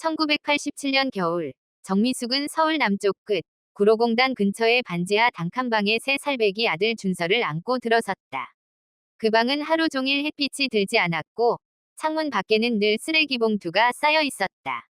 1987년 겨울, 정미숙은 서울 남쪽 끝 구로공단 근처의 반지하 단칸방에 3살배기 아들 준서를 안고 들어섰다. 그 방은 하루 종일 햇빛이 들지 않았고 창문 밖에는 늘 쓰레기 봉투가 쌓여 있었다.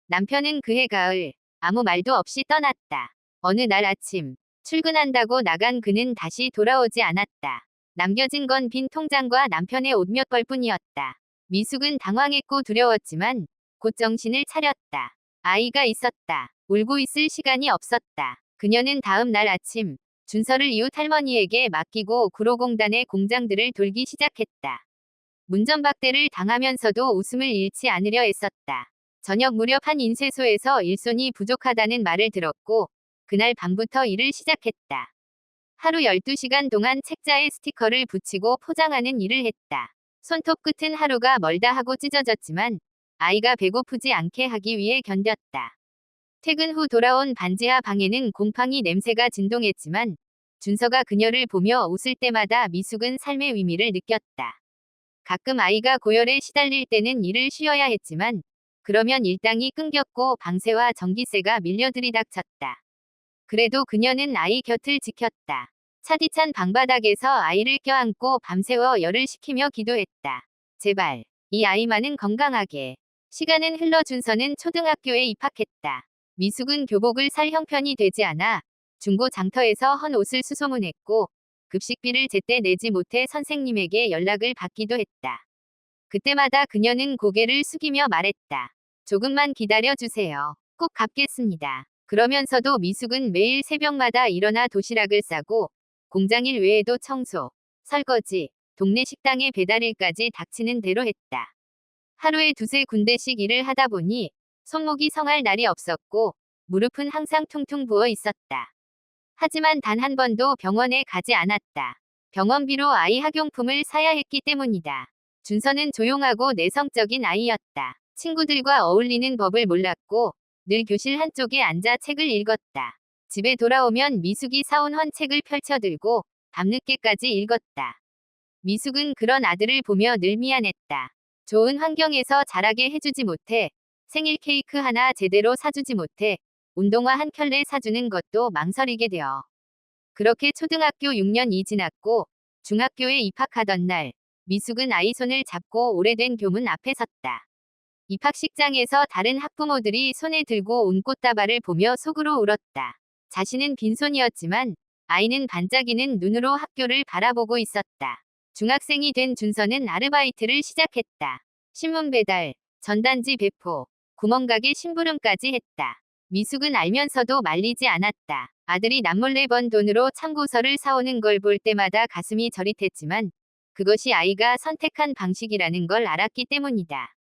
남편은 그해 가을 아무 말도 없이 떠났다. 어느 날 아침 출근한다고 나간 그는 다시 돌아오지 않았다. 남겨진 건 빈 통장과 남편의 옷 몇 벌뿐이었다. 미숙은 당황했고 두려웠지만 곧 정신을 차렸다. 아이가 있었다. 울고 있을 시간이 없었다. 그녀는 다음 날 아침 준서를 이웃 할머니에게 맡기고 구로공단의 공장들을 돌기 시작했다. 문전박대를 당하면서도 웃음을 잃지 않으려 애썼다. 저녁 무렵 한 인쇄소에서 일손이 부족하다는 말을 들었고 그날 밤부터 일을 시작했다. 하루 12시간 동안 책자에 스티커를 붙이고 포장하는 일을 했다. 손톱 끝은 하루가 멀다 하고 찢어졌지만 아이가 배고프지 않게 하기 위해 견뎠다. 퇴근 후 돌아온 반지하 방에는 곰팡이 냄새가 진동했지만 준서가 그녀를 보며 웃을 때마다 미숙은 삶의 의미를 느꼈다. 가끔 아이가 고열에 시달릴 때는 일을 쉬어야 했지만 그러면 일당이 끊겼고 방세와 전기세가 밀려 들이닥쳤다. 그래도 그녀는 아이 곁을 지켰다. 차디찬 방바닥에서 아이를 껴안고 밤새워 열을 식히며 기도했다. 제발 이 아이만은 건강하게. 시간은 흘러 준서는 초등학교에 입학했다. 미숙은 교복을 살 형편이 되지 않아 중고 장터에서 헌 옷을 수소문했고 급식비를 제때 내지 못해 선생님에게 연락을 받기도 했다. 그때마다 그녀는 고개를 숙이며 말했다. 조금만 기다려 주세요. 꼭 갚겠습니다. 그러면서도 미숙은 매일 새벽마다 일어나 도시락을 싸고 공장일 외에도 청소, 설거지, 동네 식당의 배달일까지 닥치는 대로 했다. 하루에 2~3군데씩 일을 하다 보니 손목이 성할 날이 없었고 무릎은 항상 퉁퉁 부어 있었다. 하지만 단 한 번도 병원에 가지 않았다. 병원비로 아이 학용품을 사야 했기 때문이다. 준서는 조용하고 내성적인 아이였다. 친구들과 어울리는 법을 몰랐고 늘 교실 한쪽에 앉아 책을 읽었다. 집에 돌아오면 미숙이 사온 헌 책을 펼쳐들고 밤늦게까지 읽었다. 미숙은 그런 아들을 보며 늘 미안했다. 좋은 환경에서 자라게 해주지 못해, 생일 케이크 하나 제대로 사주지 못해, 운동화 한 켤레 사주는 것도 망설이게 되어. 그렇게 초등학교 6년이 지났고 중학교에 입학하던 날, 미숙은 아이 손을 잡고 오래된 교문 앞에 섰다. 입학식장에서 다른 학부모들이 손에 들고 온 꽃다발을 보며 속으로 울었다. 자신은 빈손이었지만 아이는 반짝이는 눈으로 학교를 바라보고 있었다. 중학생이 된 준서는 아르바이트를 시작했다. 신문 배달, 전단지 배포, 구멍가게 심부름까지 했다. 미숙은 알면서도 말리지 않았다. 아들이 남몰래 번 돈으로 참고서를 사오는 걸 볼 때마다 가슴이 저릿했지만 그것이 아이가 선택한 방식이라는 걸 알았기 때문이다.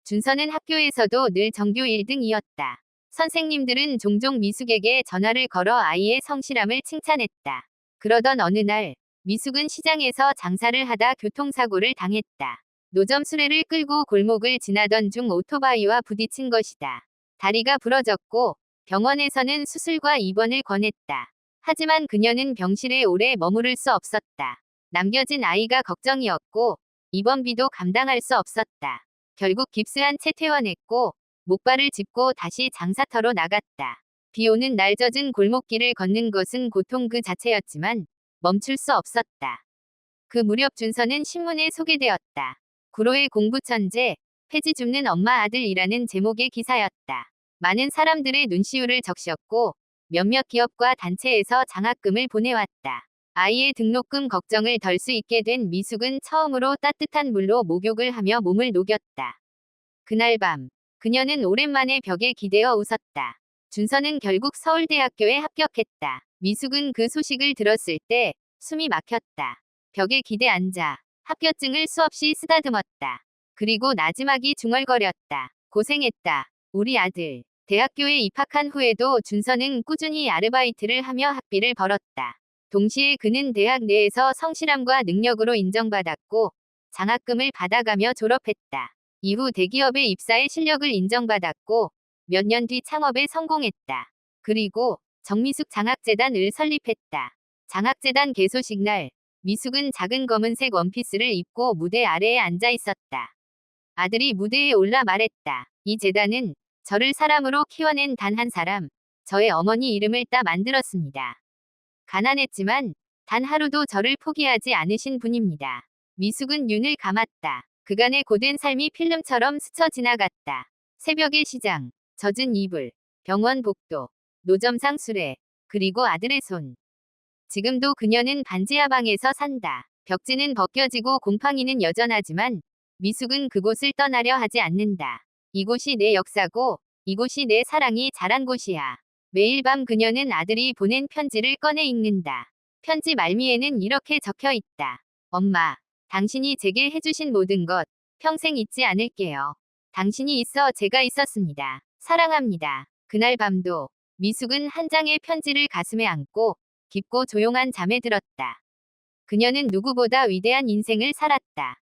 준서는 학교에서도 늘 전교 1등이었다. 선생님들은 종종 미숙에게 전화를 걸어 아이의 성실함을 칭찬했다. 그러던 어느 날 미숙은 시장에서 장사를 하다 교통사고를 당했다. 노점 수레를 끌고 골목을 지나던 중 오토바이와 부딪힌 것이다. 다리가 부러졌고 병원에서는 수술과 입원을 권했다. 하지만 그녀는 병실에 오래 머무를 수 없었다. 남겨진 아이가 걱정이었고 입원비도 감당할 수 없었다. 결국 깁스한 채 퇴원했고 목발을 짚고 다시 장사터로 나갔다. 비 오는 날 젖은 골목길을 걷는 것은 고통 그 자체였지만 멈출 수 없었다. 그 무렵 준서는 신문에 소개되었다. 구로의 공부천재, 폐지 줍는 엄마 아들이라는 제목의 기사였다. 많은 사람들의 눈시울을 적셨고 몇몇 기업과 단체에서 장학금을 보내왔다. 아이의 등록금 걱정을 덜 수 있게 된 미숙은 처음으로 따뜻한 물로 목욕을 하며 몸을 녹였다. 그날 밤 그녀는 오랜만에 벽에 기대어 웃었다. 준서는 결국 서울대학교에 합격했다. 미숙은 그 소식을 들었을 때 숨이 막혔다. 벽에 기대 앉아 합격증을 수없이 쓰다듬었다. 그리고 나지막이 중얼거렸다. 고생했다. 우리 아들. 대학교에 입학한 후에도 준서는 꾸준히 아르바이트를 하며 학비를 벌었다. 동시에 그는 대학 내에서 성실함과 능력으로 인정받았고 장학금을 받아가며 졸업했다. 이후 대기업에 입사해 실력을 인정받았고 몇 년 뒤 창업에 성공했다. 그리고 정미숙 장학재단을 설립했다. 장학재단 개소식 날 미숙은 작은 검은색 원피스를 입고 무대 아래에 앉아 있었다. 아들이 무대에 올라 말했다. 이 재단은 저를 사람으로 키워낸 단 한 사람, 저의 어머니 이름을 따 만들었습니다. 가난했지만 단 하루도 저를 포기하지 않으신 분입니다. 미숙은 눈을 감았다. 그간의 고된 삶이 필름처럼 스쳐 지나갔다. 새벽의 시장, 젖은 이불, 병원 복도, 노점상 수레, 그리고 아들의 손. 지금도 그녀는 반지하 방에서 산다. 벽지는 벗겨지고 곰팡이는 여전하지만 미숙은 그곳을 떠나려 하지 않는다. 이곳이 내 역사고 이곳이 내 사랑이 자란 곳이야. 매일 밤 그녀는 아들이 보낸 편지를 꺼내 읽는다. 편지 말미에는 이렇게 적혀 있다. 엄마, 당신이 제게 해주신 모든 것 평생 잊지 않을게요. 당신이 있어 제가 있었습니다. 사랑합니다. 그날 밤도 미숙은 한 장의 편지를 가슴에 안고 깊고 조용한 잠에 들었다. 그녀는 누구보다 위대한 인생을 살았다.